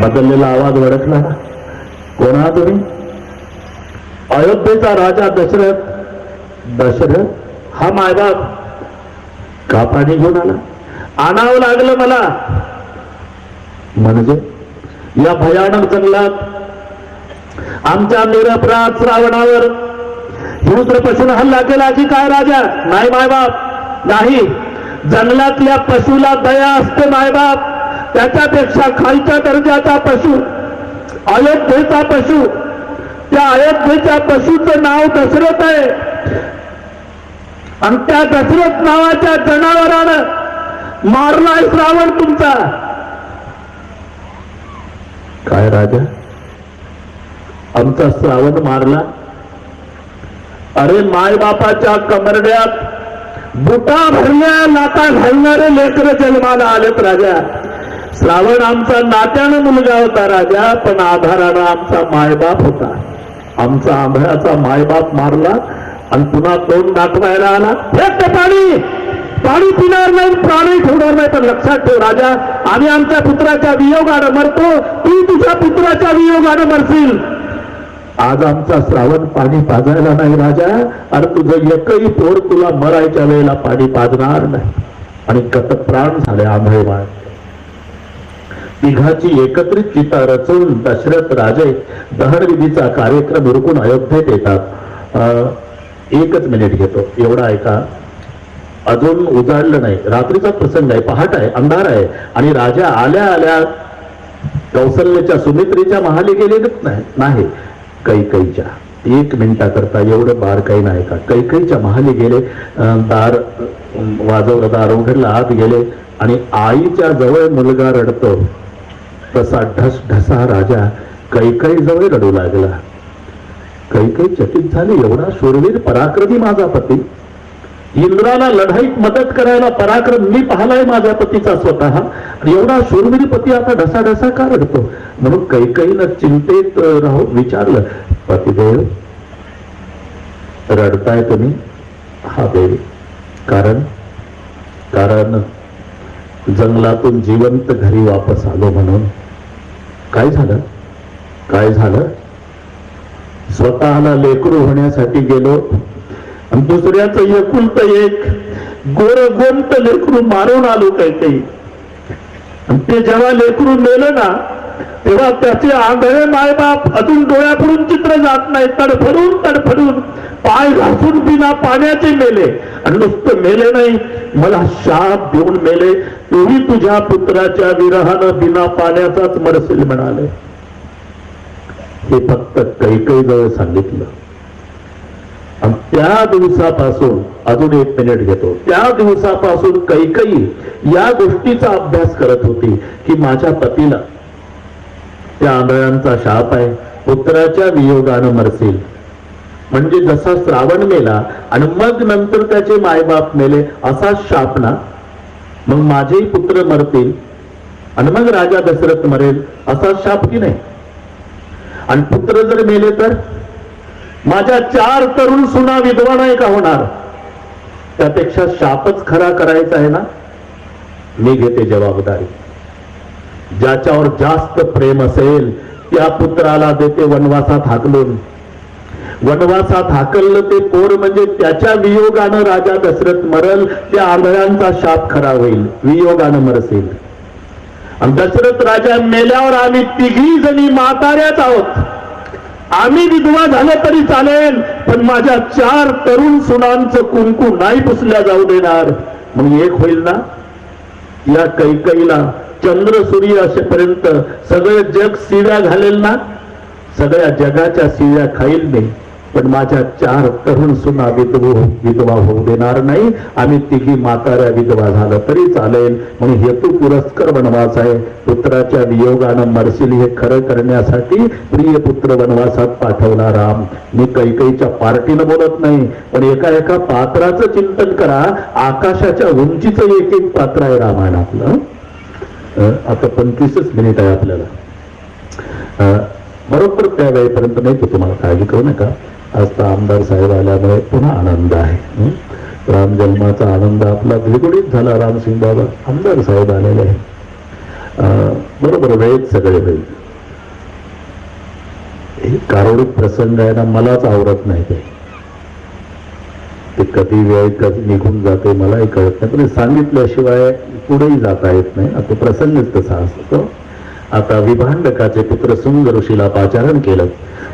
बदललेला आवाज ओळखला. कोण आहात तुम्ही? अयोध्येचा राजा दशरथ. दशरथ हा मायबाप. का पाणी घेऊन आला? आणावं लागलं मला. म्हणजे या भयानक जंगलात आमच्या निरपराध श्रावणावर हिंस्र पशून हल्ला केला की काय राजा? नाही मायबाप, नाही. जंगलातल्या पशुला दया असते मायबाप. त्याच्यापेक्षा खालच्या दर्जाचा पशु, अयोध्येचा पशु, त्या अयोध्येच्या पशुचं नाव दशरथ आहे. आणि त्या दशरथ नावाच्या जनावरानं मारलाय श्रावण तुमचा. काय राजा, आमचा श्रावण मारला? अरे मायबापाच्या कमरड्यात बुटा भरल्या लाता घालणारे लेकर जन्माला आलेत राजा. श्रावण आमचा नात्यानं मुलगा होता राजा, पण आधारानं आमचा मायबाप होता. आमचा आंधळ्याचा मायबाप मारला आणि पुन्हा तोंड दाखवायला आला. फेक पाणी, पाणी पिणार नाही, प्राणी ठेवणार नाही. पण लक्षात ठेव राजा, आम्ही आमच्या पुत्राच्या वियोगानं मरतो, तू तुझ्या पुत्राच्या वियोगानं मरशील. आज आमचा श्रावण पाणी पाजायला नाही राजा, अरे तुझं एकही पोर तुला मरायच्या वेळेला पाणी पाजणार नाही. आणि गतप्राण झाले आंधळे बाळ. तिघाची एकत्रित चिता रचून दशरथ राजे दहनविधीचा कार्यक्रम उरकून अयोध्येत येतात. एकच मिनिट घेतो, एवढा ऐका. अजून उजाडलं नाही, रात्रीचा प्रसंग आहे, पहाट आहे, अंधार आहे आणि राजा आल्या आल्या कौशल्याच्या सुमित्रेच्या महाली गेले नाही, कैकईच्या. एक मिनिटाकरता एवढं बार काही नाही का. कैकईच्या महाली गेले, दार वाजवलं, दार उघडलं, आत गेले आणि आईच्या जवळ मुलगा रडतो तसा ढसा राजा कैकई जवळ रडू लागला. कैकई चकित झाली, एवढा शूरवीर पराक्रमी माझा पती, इंद्राला लढाईत मदत करायला पराक्रम मी पाहलाय माझ्या पतीचा स्वतः, आणि एवढा शूरवीर पती आता ढसा ढसा का रडतो. म्हणून कैकईनं चिंतेत राहून विचारलं, पतिदेव रडताय तुम्ही? हा देवी, कारण जंगलातून जिवंत घरी वापस आलो म्हणून. काय झालं? स्वतःला लेकरू होण्यासाठी गेलो आणि दुसऱ्याचं एकुलतं एक गोरगोंत लेकरू मारून आलो काही. आणि ते जेव्हा लेकरू मेलं ना, तेव्हा त्याचे आंधळे मायबाप अजून डोळ्याकडून चित्र जात नाही. तडफडून पाय घासून बिना पाण्याचे मेले. आणि नुसतं मेले नाही, मला शाप देऊन मेले, तूही तुझ्या पुत्राच्या विरहानं बिना पाण्याचाच मरशील म्हणाले. हे फक्त कैकईजवळ सांगितलं. आणि त्या दिवसापासून, अजून एक मिनिट घेतो, त्या दिवसापासून कैकई या गोष्टीचा अभ्यास करत होती की माझ्या पतीला त्या आंधळ्यांचा शाप आहे, पुत्राच्या वियोगानं मरतील. म्हणजे जसा श्रावण मेला आणि मग नंतर त्याचे मायबाप मेले असा शाप ना, मग माझेही पुत्र मरतील आणि मग राजा दशरथ मरेल असा शाप की नाही. आणि पुत्र जर मेले तर माझ्या 4 तरुण सुना विधवा नाही का होणार. त्यापेक्षा शापच खरा करायचा आहे ना, मी घेते जबाबदारी. ज्याच्यावर जास्त प्रेम असेल त्या पुत्राला देते वनवासात हाकलून. वनवासात हाकललं ते पोर म्हणजे त्याच्या वियोगानं राजा दशरथ मरल, त्या आंधळ्यांचा शाप खरा होईल, वियोगानं मरसेल. आणि दशरथ राजा मेल्यावर आम्ही 3घी जणी म्हाताऱ्याच आहोत. आम्ही विधवा झालं तरी चालेल, पण माझ्या 4 तरुण सुनांचं कुंकू नाही पुसल्या जाऊ देणार. मग एक होईल ना. या कैकईला चंद्र सूर्य असेपर्यंत सगळं जग शिव्या घालेल ना, सगळ्या जगाच्या शिव्या खाईल मी, पण माझ्या 4 तरुण सुना विधवा होऊ देणार नाही. आम्ही 3घी म्हाताऱ्या विधवा झालं तरी चालेल. म्हणून हेतू पुरस्कर वनवास आहे. पुत्राच्या वियोगानं मरशील हे खरं करण्यासाठी प्रिय पुत्र वनवासात पाठवला राम. मी कैकईच्या पार्टीनं बोलत नाही, पण एका पात्राचं चिंतन करा. आकाशाच्या उंचीचं एक पात्र आहे रामायणातलं. आता 25 मिनिट आहे आपल्याला. बरोबर त्या वेळेपर्यंत नाही, तो तुम्हाला काळजी करू नका. आज तर आमदार साहेब आल्यामुळे पुन्हा आनंद आहे. राम जन्माचा आनंद आपला द्विगुणित झाला. रामसिंग बाबा आमदार साहेब आलेले आहे. बरोबर वेळेत सगळे होईल. हे कारुणिक प्रसंग आहे ना, मलाच आवडत नाही ते कधी वेळ कधी निघून जाते मलाही कळत नाही. पण सांगितल्याशिवाय पुढेही जाता येत नाही. आता प्रसंगच तसा असतो. आता विभांडकाचे पुत्र शृंग ऋषीला पाचारण केलं.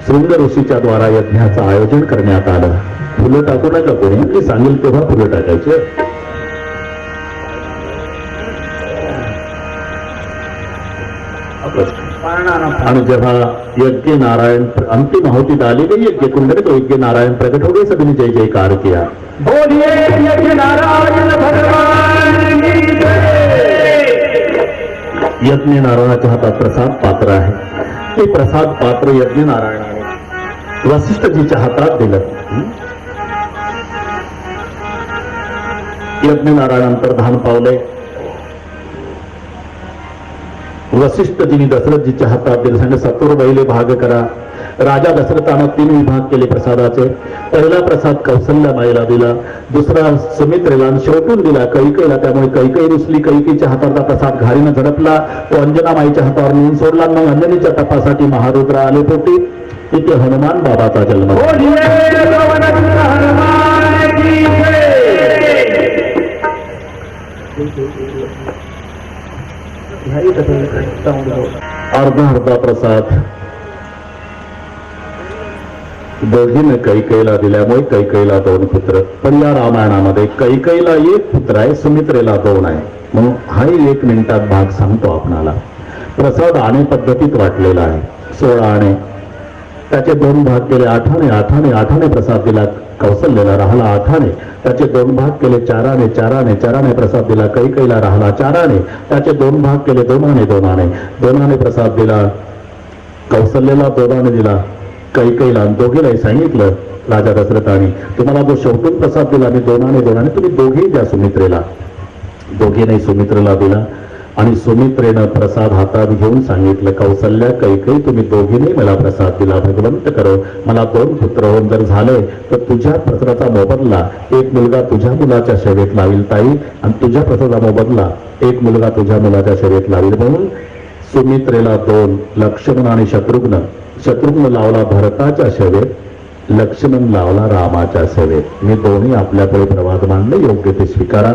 शृंग ऋषीच्या द्वारा यज्ञाचं आयोजन करण्यात आलं. फुलं टाकू नका कोणी, मी सांगेल तेव्हा फुलं टाकायचे. आणि जेव्हा यज्ञ नारायण अंतिम आहुतीत आली गई यज्ञ कुंड, तो यज्ञ नारायण प्रकट हो गए. सभी ने जय जयकार किया. बोलिए यज्ञ नारायण भगवान की जय. यज्ञ नारायणाच्या हातात प्रसाद पात्र आहे. ते प्रसाद पात्र यज्ञ नारायणाने वसिष्ठजीच्या हातात दिलं. यज्ञ नारायण अंतर्धान पावले. वसिष्ठजींनी दशरथजीच्या हातात दिले. सांगा 70 बैले भाग करा. राजा दशरथानं 3 विभाग केले प्रसादाचे. पहिला प्रसाद कौशल्या माईला दिला, दुसरा सुमित्रेला, शेवटून दिला कैकईला. त्यामुळे कैकई रुसली. कैकीच्या हाताचा प्रसाद घारीनं झडपला. तो अंजना माईच्या हातावर नेऊन सोडला. मग अंजनीच्या तपासाठी महारुद्र आले पोटी. तिथे हनुमान बाबाचा जन्म झाला. बोलिए पवन हनुमान की अर्धा अर्धा प्रसाद दोघीने कैकेयीला दिल्यामुळे कैकेयीला 2 पुत्र. पण या रामायणामध्ये कैकेयीला 1 पुत्र आहे, सुमित्रेला 2 आहे. म्हणून हाही 1 मिनिटात भाग सांगतो आपणाला. प्रसाद आणे पद्धतीत वाटलेला आहे. 16 आणे, त्याचे 2 भाग केले. 8 आणे 8 आणे 8 आणे प्रसाद दिला कौसल्याला, राहिला 8 आणे. त्याचे 2 भाग केले. 4 आणे 4 आणे 4 आणे प्रसाद दिला कैकेयीला, राहिला 4 आणे. त्याचे 2 भाग केले. 2 आणे 2 आणे 2 आणे प्रसाद दिला कौसल्याला, 2 आणे दिला कैकेयीला. दोघीलाही सांगितलं राजा दशरथाने, तुम्हाला जो शेवटून प्रसाद दिला मी 2 आणे 2 आणे, तुम्ही दोघेही द्या सुमित्रेला. दोघींनाही सुमित्रेला दिला. आणि सुमित्रेनं प्रसाद हातात घेऊन सांगितलं, कौसल्या कैकेयी तुम्ही दोघींनी मला प्रसाद दिला, भगवंत करो मला 2 पुत्र होऊन जर झाले तर तुझ्या प्रसादाचा मोबदला 1 मुलगा तुझ्या मुलाच्या सेवेत लावील ताई, आणि तुझ्या प्रसादाचा मोबदला 1 मुलगा तुझ्या मुलाच्या सेवेत लावील. म्हणून सुमित्रेला 2, लक्ष्मण आणि शत्रुघ्न लावला भरताच्या सेवेत, लक्ष्मण लावला रामाच्या सेवेत. मी दोन्ही आपल्यापुढे प्रवाद मांडले, योग्य ते स्वीकारा.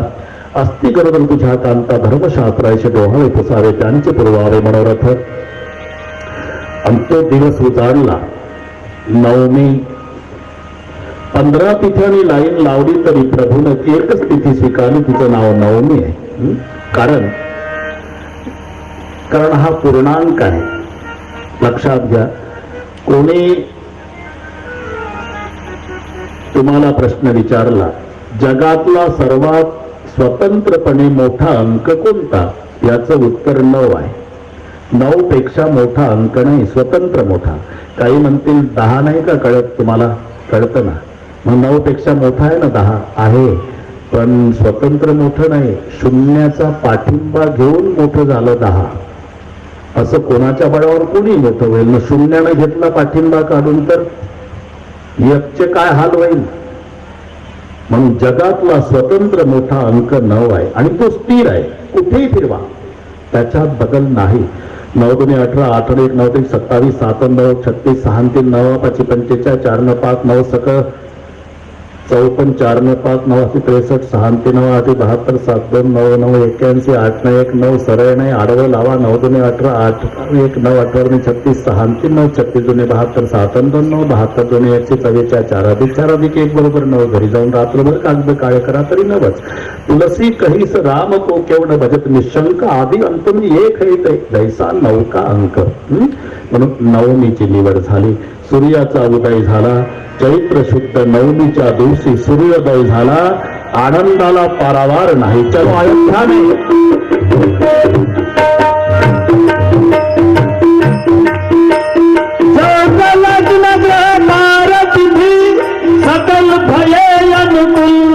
अस्ति गरदन तुझ्या कांता धर्मशास्त्राचे डोहाळे पुसावे, त्यांचे पुरवावे मनोरथ. आणि तो दिवस उजाडला. नवमी 15 तिथ्यानी लाईन लावली तरी प्रभून एकच तिथी स्वीकारली, तिचं नाव नवमी आहे. कारण हा पूर्णांक आहे. लक्षात घ्या. कोणी तुम्हाला प्रश्न विचारला, जगातला सर्वात स्वतंत्रपणे मोठा अंक कोणता, याचं उत्तर 9 आहे. 9 पेक्षा मोठा अंक नाही, स्वतंत्र मोठा. काही म्हणतील 10 नाही का कळत, तुम्हाला कळतं ना. मग 9 पेक्षा मोठा आहे ना 10 आहे, पण स्वतंत्र मोठं नाही, शून्याचा पाठिंबा घेऊन मोठं झालं 10. असं कोणाच्या बळावर कोणी मोठं होईल. मग शून्यानं घेतला पाठिंबा काढून तर एकचे काय हाल होईल. म्हणून जगातला स्वतंत्र मोठा अंक 9 आहे आणि तो स्थिर आहे, कुठेही फिरवा त्याच्यात बदल नाही. 9 दुने 18 8 1 9 3 27 7 9 36 6 3 9 5 45 4 9 5 9 सकळ 54 4 9 5 9 63 6 3 9 8 72 7 2 9 9 81 8 9 1 9 सरळ नाही आडवं लावा. 9 दुने 18 8 1 9 18 36 6 3 9 36 दुने 72 7 2 9 72 दुने 144 4 अधिक 4 अधिक 1 बरोबर 9. घरी जाऊन रात्रभर कागद काळे करा तरी 9च. तुलसी कहीस राम तो केवढ भजत निशंक आदि अंत मी एक है जैसा 9 का अंक. म्हणून नवमीची निवड झाली. सूर्याचा उदय झाला. चैत्र शुद्ध नवमीच्या दिवशी सूर्योदय झाला. आनंदाला पारावार नाही. चलो अयोध्या में सकल भये अनुकूल.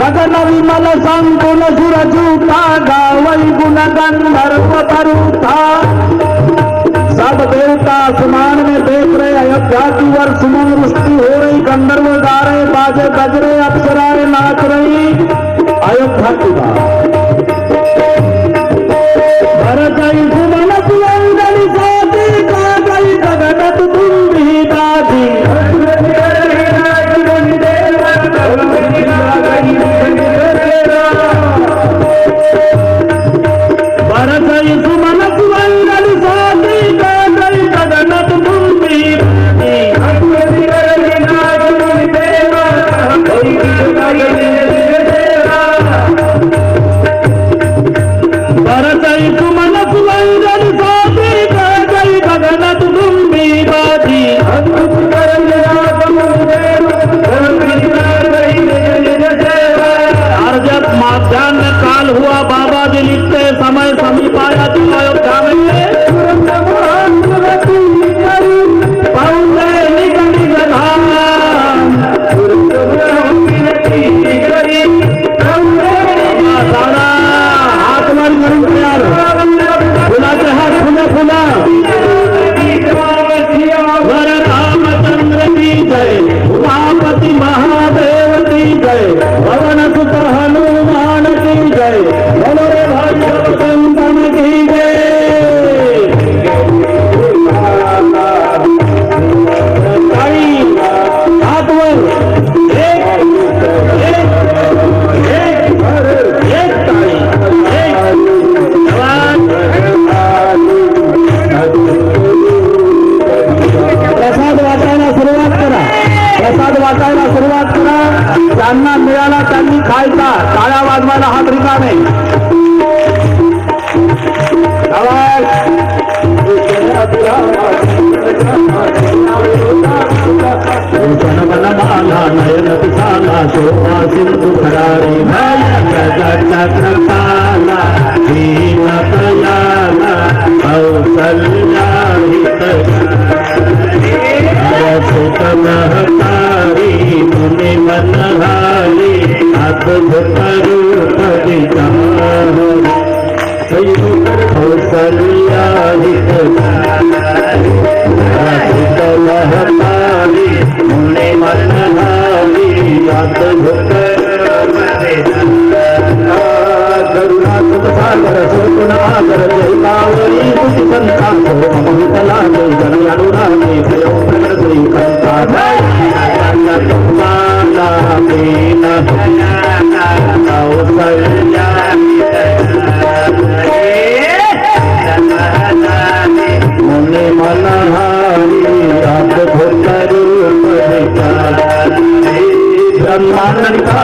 गगन विमल संकुल सुर जूता गावई गुण गंधर्व परुथा. सब देवता आसमान में देख रहे, अयोध्या की ओर सुमन वृष्टि हो रही, गंधर्व गा रहे, बाजे बज रहे, अप्सराएं नाच रही. अयोध्या की बात भर गई सुमन की अंजलि साथी का ज्यांना मिळाला त्यांनी खायचा. टाळ्या वाजवायला हात रिकामे. जनमनमाला नयन पिसाला शोभा सिंधू खरारी जगच्या कृपाला दीनदयाला कौसल्या सुतमहतारी मुनि मनहारी अद्भुत रूप कौसल्या महतारी मुनि मनहारी अद्भुत सागर सुकुनागर जयकावरी तुझी संता ममतला जन अनुरागी भयो प्रकट श्री कंता तुम्हाला दीन कौसल्या मुनि मनहारी अद्भुत रूप ब्रह्मांडा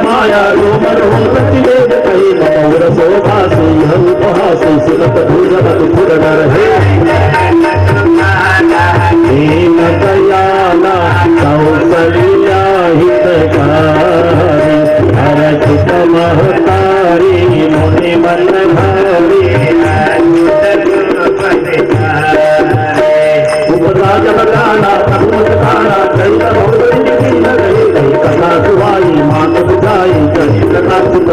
माया रोम प्रतिवेद कही मौर शोभासी उपहासी सुलभ भूजन पुरनर हे दीन दयाला कौसल्या हितकारी हरचित महतारी मुनि मनहारी उपराज बगाना प्रभुमताना चैत कथा सुवाई मात बुझाई चरित्र सुत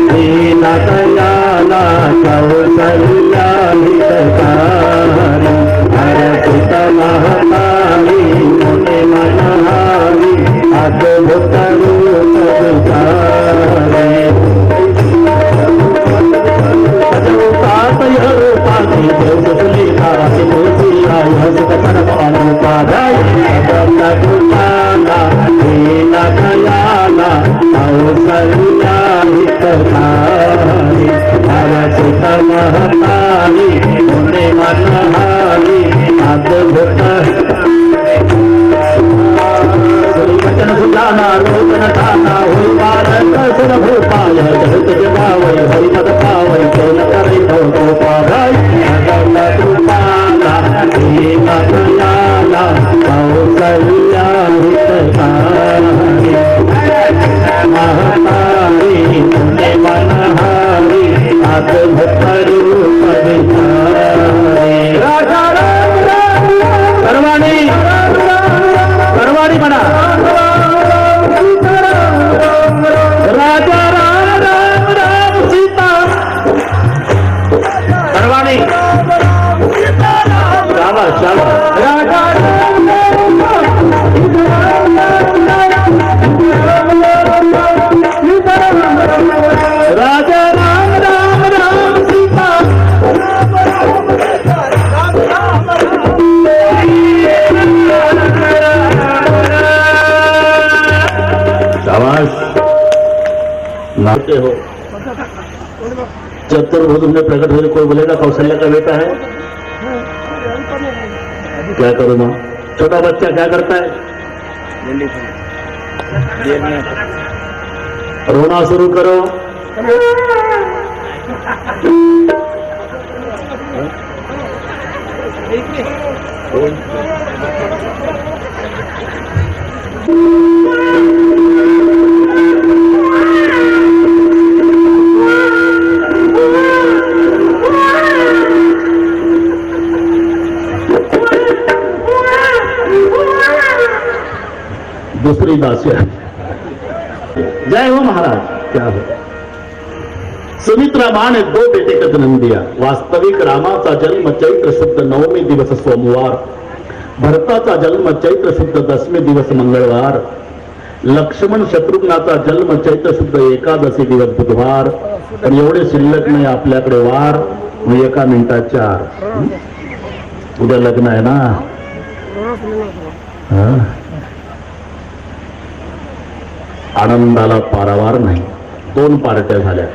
दीन दयाला कौसल्या हितकारी हरचित महतारी मुनि मनहारी अद्भुत रूप महतारी मुनि मनहारी अद्भुत वचन सुजाना लोकन ठाना हुई बारक सुर भूपाय जगत जगावै हरिपद पावै चोल करे भो पावै जगत कृपाला दीन दयाला कौसल्या हितकारी महतारी मुनि मनहारी अद्भुत रूप विचारी सर्वाणी सर्वाणी म्हणा राजा राम राम राम सीता सर्वाणी शाबाश शाबाश राजा राम राजा राम राम राम सीता शाबाश नाते हो चतुर्भुज में प्रकट हो कोई बोलेगा कौशल्या का बेटा है क्या करूं मां छोटा बच्चा क्या करता है रोना शुरू करो दूसरी दास्य जय हो महाराज क्या हो सुमित्रा मां ने 2 बेटे का जन्म दिया. वास्तविक रामाचा जन्म चैत्र शुद्ध 9वें दिवस सोमवार, भरताचा जन्म चैत्र शुद्ध 10वें दिवस मंगळवार, लक्ष्मण शत्रुघ्नाचा जन्म चैत्र शुद्ध एकादशी दिवस बुधवार. पण एवढे शिल्लक नाही आपल्याकडे वार, मग 1 मिनिटात 4. उद्या लग्न आहे ना. आनंदाला पारावार नाही. 2 पार्ट्या झाल्या.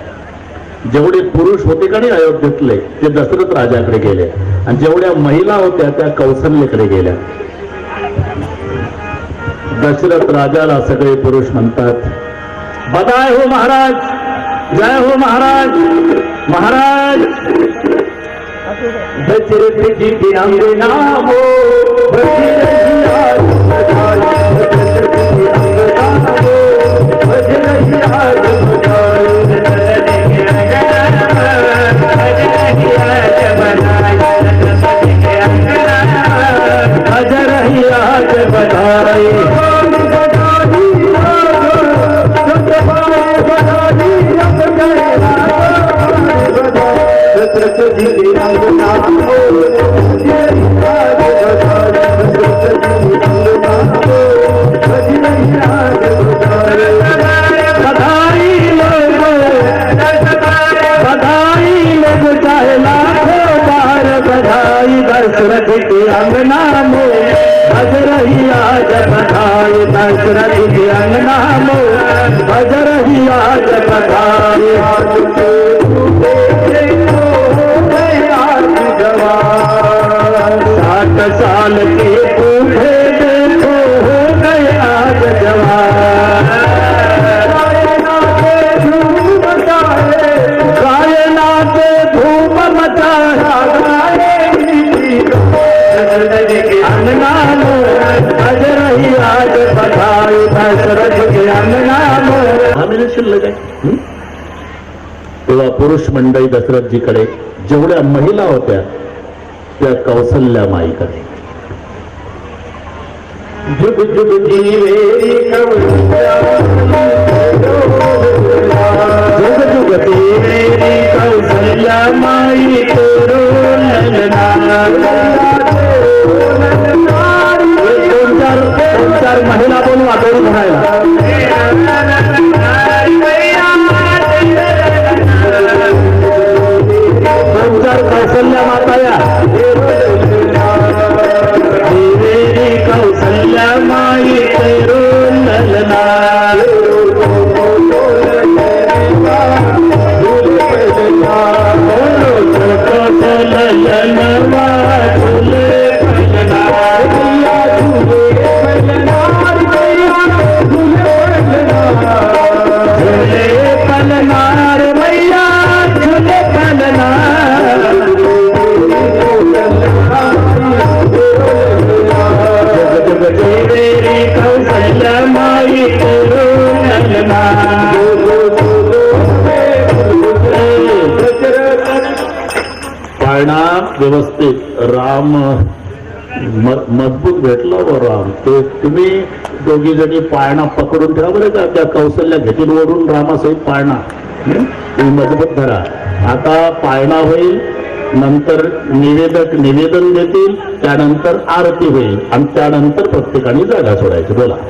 जेवढे पुरुष होते का नाही अयोध्येतले ते दशरथ राजाकडे गेले, आणि जेवढ्या महिला होत्या त्या कौसल्याकडे गेल्या. दशरथ राजाला सगळे पुरुष म्हणतात, बधाई हो महाराज, जय हो महाराज. महाराज दशरथ जी की अंगना हो, बजी रही आज बधाई. दशरथ जी अंगना हो, बज रही आज बधाई. बज रही आज बधाई. दशरथ के अंगना में बज रही आज बधाई. दशरथ के अंगना में बज रही आज बधाई. आज के जवान 60 साल के बूढ़े देखो हो गए आज जवान. कायनात धूम मचाया अंगना में बज रही आज बधाई. दशरथ के अंगना में आम्ही शिल्लक आहे. तेव्हा पुरुष मंडळी दशरथजीकडे, जेवढ्या महिला होत्या त्या कौसल्या माईकडे. जुग जुग जीवे कौसल्या, जुग जुग जीवे कौसल्या माई तेरो ललना. दोन चार महिला बोलून आठवडी म्हणायला. दोन चार कौसल्या माता या. देवेरी कौसल्या माई तेरो ललना. ललनवा झूले पलनार मैया झूले पलनार. जग जग देवेरी कौसल्या माई तेरो ललना. पाळणा व्यवस्थित राम मजबूत भेटला व राम. ते तुम्ही दोघी जणी पाळणा पकडून ठेवा बरं का. त्या कौशल्या घेतील ओढून रामासहित पाळणा. तुम्ही मजबूत धरा. आता पाळणा होईल, नंतर निवेदक निवेदन देतील, त्यानंतर आरती होईल आणि त्यानंतर प्रत्येकाने जागा सोडायची. बोला.